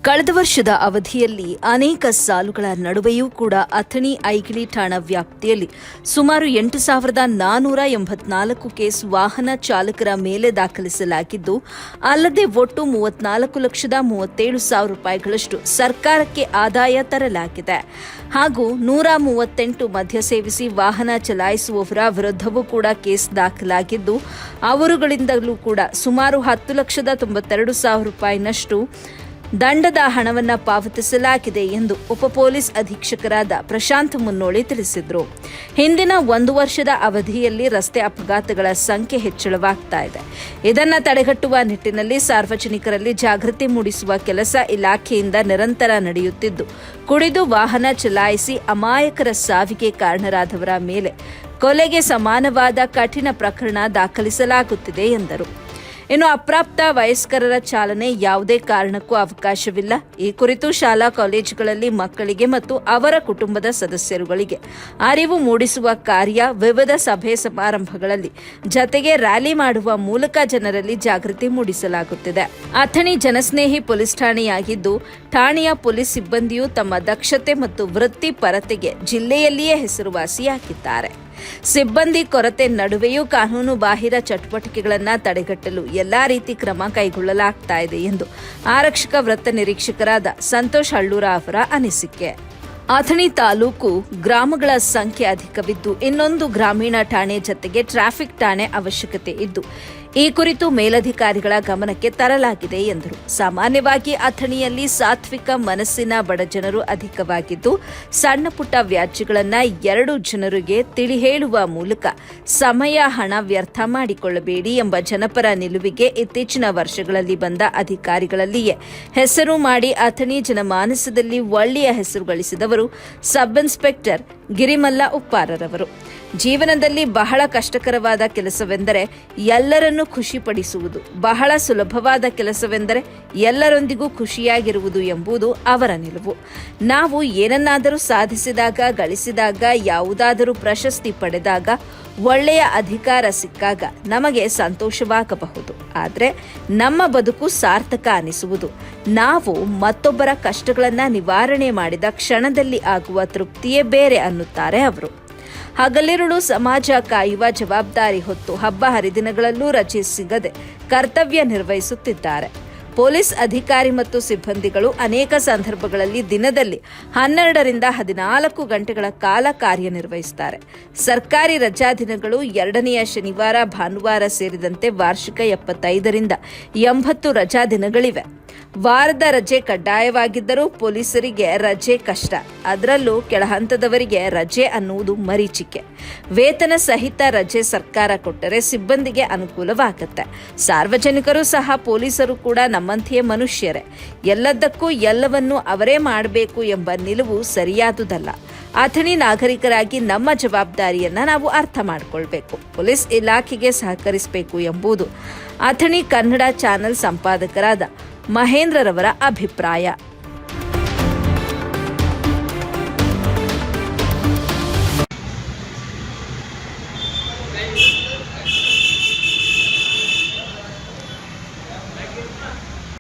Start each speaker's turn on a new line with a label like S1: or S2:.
S1: ಕಳೆದ ವರ್ಷದ ಅವಧಿಯಲ್ಲಿ ಅನೇಕ ಸಾಲುಗಳ ನಡುವೆಯೂ ಕೂಡ ಅಥಣಿ ಐಗಿಳಿ ಠಾಣಾ ವ್ಯಾಪ್ತಿಯಲ್ಲಿ ಸುಮಾರು 8,484 ಕೇಸ್ ವಾಹನ ಚಾಲಕರ ಮೇಲೆ ದಾಖಲಿಸಲಾಗಿದ್ದು, ಅಲ್ಲದೆ ಒಟ್ಟು 34,37,000 ರೂಪಾಯಿಗಳಷ್ಟು ಸರ್ಕಾರಕ್ಕೆ ಆದಾಯ ತರಲಾಗಿದೆ. ಹಾಗೂ 138 ಮದ್ಯ ಸೇವಿಸಿ ವಾಹನ ಚಲಾಯಿಸುವವರ ವಿರುದ್ಧವೂ ಕೂಡ ಕೇಸ್ ದಾಖಲಾಗಿದ್ದು, ಅವರುಗಳಿಂದಲೂ ಕೂಡ ಸುಮಾರು 10,92,000 ರೂಪಾಯಿನಷ್ಟು ದಂಡದ ಹಣವನ್ನು ಪಾವತಿಸಲಾಗಿದೆ ಎಂದು ಉಪ ಪೊಲೀಸ್ ಅಧೀಕ್ಷಕರಾದ ಪ್ರಶಾಂತ್ ಮುನ್ನೋಳಿ ತಿಳಿಸಿದರು. ಹಿಂದಿನ 1 ವರ್ಷದ ಅವಧಿಯಲ್ಲಿ ರಸ್ತೆ ಅಪಘಾತಗಳ ಸಂಖ್ಯೆ ಹೆಚ್ಚಳವಾಗ್ತಾ ಇದೆ. ಇದನ್ನು ತಡೆಗಟ್ಟುವ ನಿಟ್ಟಿನಲ್ಲಿ ಸಾರ್ವಜನಿಕರಲ್ಲಿ ಜಾಗೃತಿ ಮೂಡಿಸುವ ಕೆಲಸ ಇಲಾಖೆಯಿಂದ ನಿರಂತರ ನಡೆಯುತ್ತಿದ್ದು, ಕುಡಿದು ವಾಹನ ಚಲಾಯಿಸಿ ಅಮಾಯಕರ ಸಾವಿಗೆ ಕಾರಣರಾದವರ ಮೇಲೆ ಕೊಲೆಗೆ ಸಮಾನವಾದ ಕಠಿಣ ಪ್ರಕರಣ ದಾಖಲಿಸಲಾಗುತ್ತಿದೆ ಎಂದರು. ಇನ್ನು ಅಪ್ರಾಪ್ತ ವಯಸ್ಕರರ ಚಾಲನೆ ಯಾವುದೇ ಕಾರಣಕ್ಕೂ ಅವಕಾಶವಿಲ್ಲ. ಈ ಕುರಿತು ಶಾಲಾ ಕಾಲೇಜುಗಳಲ್ಲಿ ಮಕ್ಕಳಿಗೆ ಮತ್ತು ಅವರ ಕುಟುಂಬದ ಸದಸ್ಯರುಗಳಿಗೆ ಅರಿವು ಮೂಡಿಸುವ ಕಾರ್ಯ, ವಿವಿಧ ಸಭೆ ಸಮಾರಂಭಗಳಲ್ಲಿ ಜತೆಗೆ ರ್ಯಾಲಿ ಮಾಡುವ ಮೂಲಕ ಜನರಲ್ಲಿ ಜಾಗೃತಿ ಮೂಡಿಸಲಾಗುತ್ತಿದೆ. ಅಥಣಿ ಜನಸ್ನೇಹಿ ಪೊಲೀಸ್ ಠಾಣೆಯಾಗಿದ್ದು, ಠಾಣೆಯ ಪೊಲೀಸ್ ಸಿಬ್ಬಂದಿಯು ತಮ್ಮ ದಕ್ಷತೆ ಮತ್ತು ವೃತ್ತಿಪರತೆಗೆ ಜಿಲ್ಲೆಯಲ್ಲಿಯೇ ಹೆಸರುವಾಸಿಯಾಗಿದ್ದಾರೆ. ಸಿಬ್ಬಂದಿ ಕೊರತೆ ನಡುವೆಯೂ ಕಾನೂನು ಬಾಹಿರ ಚಟುವಟಿಕೆಗಳನ್ನು ತಡೆಗಟ್ಟಲು ಎಲ್ಲಾ ರೀತಿ ಕ್ರಮ ಕೈಗೊಳ್ಳಲಾಗ್ತಾ ಇದೆ ಎಂದು ಆರಕ್ಷಕ ವೃತ್ತ ನಿರೀಕ್ಷಕರಾದ ಸಂತೋಷ್ ಹಳ್ಳೂರ ಅವರ ಅನಿಸಿಕೆ. ಅಥಣಿ ತಾಲೂಕು ಗ್ರಾಮಗಳ ಸಂಖ್ಯೆ ಅಧಿಕವಿದ್ದು, ಇನ್ನೊಂದು ಗ್ರಾಮೀಣ ಠಾಣೆ ಜತೆಗೆ ಟ್ರಾಫಿಕ್ ಠಾಣೆ ಅವಶ್ಯಕತೆ ಇದ್ದು, ಈ ಕುರಿತು ಮೇಲಧಿಕಾರಿಗಳ ಗಮನಕ್ಕೆ ತರಲಾಗಿದೆ ಎಂದರು. ಸಾಮಾನ್ಯವಾಗಿ ಅಥಣಿಯಲ್ಲಿ ಸಾತ್ವಿಕ ಮನಸ್ಸಿನ ಬಡಜನರು ಅಧಿಕವಾಗಿದ್ದು, ಸಣ್ಣ ಪುಟ್ಟ ವ್ಯಾಜ್ಯಗಳನ್ನು 2 ಜನರಿಗೆ ತಿಳಿ ಹೇಳುವ ಮೂಲಕ ಸಮಯ, ಹಣ ವ್ಯರ್ಥ ಮಾಡಿಕೊಳ್ಳಬೇಡಿ ಎಂಬ ಜನಪರ ನಿಲುವಿಗೆ ಇತ್ತೀಚಿನ ವರ್ಷಗಳಲ್ಲಿ ಬಂದ ಅಧಿಕಾರಿಗಳಲ್ಲಿಯೇ ಹೆಸರು ಮಾಡಿ ಅಥಣಿ ಜನಮಾನಸದಲ್ಲಿ ಒಳ್ಳೆಯ ಹೆಸರು ಗಳಿಸಿದವರು ಸಬ್ ಇನ್ಸ್ಪೆಕ್ಟರ್ ಗಿರಿಮಲ್ಲ ಉಪ್ಪಾರರವರು. ಜೀವನದಲ್ಲಿ ಬಹಳ ಕಷ್ಟಕರವಾದ ಕೆಲಸವೆಂದರೆ ಎಲ್ಲರನ್ನೂ ಖುಷಿಪಡಿಸುವುದು, ಬಹಳ ಸುಲಭವಾದ ಕೆಲಸವೆಂದರೆ ಎಲ್ಲರೊಂದಿಗೂ ಖುಷಿಯಾಗಿರುವುದು ಎಂಬುದು ಅವರ ನಿಲುವು. ನಾವು ಏನನ್ನಾದರೂ ಸಾಧಿಸಿದಾಗ, ಗಳಿಸಿದಾಗ, ಯಾವುದಾದರೂ ಪ್ರಶಸ್ತಿ ಪಡೆದಾಗ, ಒಳ್ಳೆಯ ಅಧಿಕಾರ ಸಿಕ್ಕಾಗ ನಮಗೆ ಸಂತೋಷವಾಗಬಹುದು. ಆದರೆ ನಮ್ಮ ಬದುಕು ಸಾರ್ಥಕ ಅನಿಸುವುದು ನಾವು ಮತ್ತೊಬ್ಬರ ಕಷ್ಟಗಳನ್ನು ನಿವಾರಣೆ ಮಾಡಿದ ಕ್ಷಣದಲ್ಲಿ ಆಗುವ ತೃಪ್ತಿಯೇ ಬೇರೆ ಅನ್ನುತ್ತಾರೆ ಅವರು. ಹಗಲಿರುಳು ಸಮಾಜ ಕಾಯುವ ಜವಾಬ್ದಾರಿ ಹೊತ್ತು ಹಬ್ಬ ಹರಿದಿನಗಳಲ್ಲೂ ರಜೆ ಸಿಗದೆ ಕರ್ತವ್ಯ ನಿರ್ವಹಿಸುತ್ತಿದ್ದಾರೆ. ಪೊಲೀಸ್ ಅಧಿಕಾರಿ ಮತ್ತು ಸಿಬ್ಬಂದಿಗಳು ಅನೇಕ ಸಂದರ್ಭಗಳಲ್ಲಿ ದಿನದಲ್ಲಿ 12ರಿಂದ 14 ಗಂಟೆಗಳ ಕಾಲ ಕಾರ್ಯನಿರ್ವಹಿಸುತ್ತಾರೆ. ಸರ್ಕಾರಿ ರಜಾ ದಿನಗಳು 2ನೆಯ ಶನಿವಾರ, ಭಾನುವಾರ ಸೇರಿದಂತೆ ವಾರ್ಷಿಕ 75ರಿಂದ 80 ರಜಾ ದಿನಗಳಿವೆ. ವಾರದ ರಜೆ ಕಡ್ಡಾಯವಾಗಿದ್ದರೂ ಪೊಲೀಸರಿಗೆ ರಜೆ ಕಷ್ಟ. ಅದರಲ್ಲೂ ಕೆಳಹಂತದವರಿಗೆ ರಜೆ ಅನ್ನುವುದು ಮರೀಚಿಕೆ. ವೇತನ ಸಹಿತ ರಜೆ ಸರ್ಕಾರ ಕೊಟ್ಟರೆ ಸಿಬ್ಬಂದಿಗೆ ಅನುಕೂಲವಾಗುತ್ತೆ. ಸಾರ್ವಜನಿಕರು ಸಹ ಪೊಲೀಸರು ಕೂಡ ನಮ್ಮಂತೆಯೇ ಮನುಷ್ಯರೇ. ಎಲ್ಲದಕ್ಕೂ ಎಲ್ಲವನ್ನೂ ಅವರೇ ಮಾಡಬೇಕು ಎಂಬ ನಿಲುವು ಸರಿಯಾದುದಲ್ಲ. ಅಥಣಿ ನಾಗರಿಕರಾಗಿ ನಮ್ಮ ಜವಾಬ್ದಾರಿಯನ್ನ ನಾವು ಅರ್ಥ ಮಾಡಿಕೊಳ್ಬೇಕು, ಪೊಲೀಸ್ ಇಲಾಖೆಗೆ ಸಹಕರಿಸಬೇಕು ಎಂಬುದು ಅಥಣಿ ಕನ್ನಡ ಚಾನೆಲ್ ಸಂಪಾದಕರಾದ ಮಹೇಂದ್ರರವರ ಅಭಿಪ್ರಾಯ.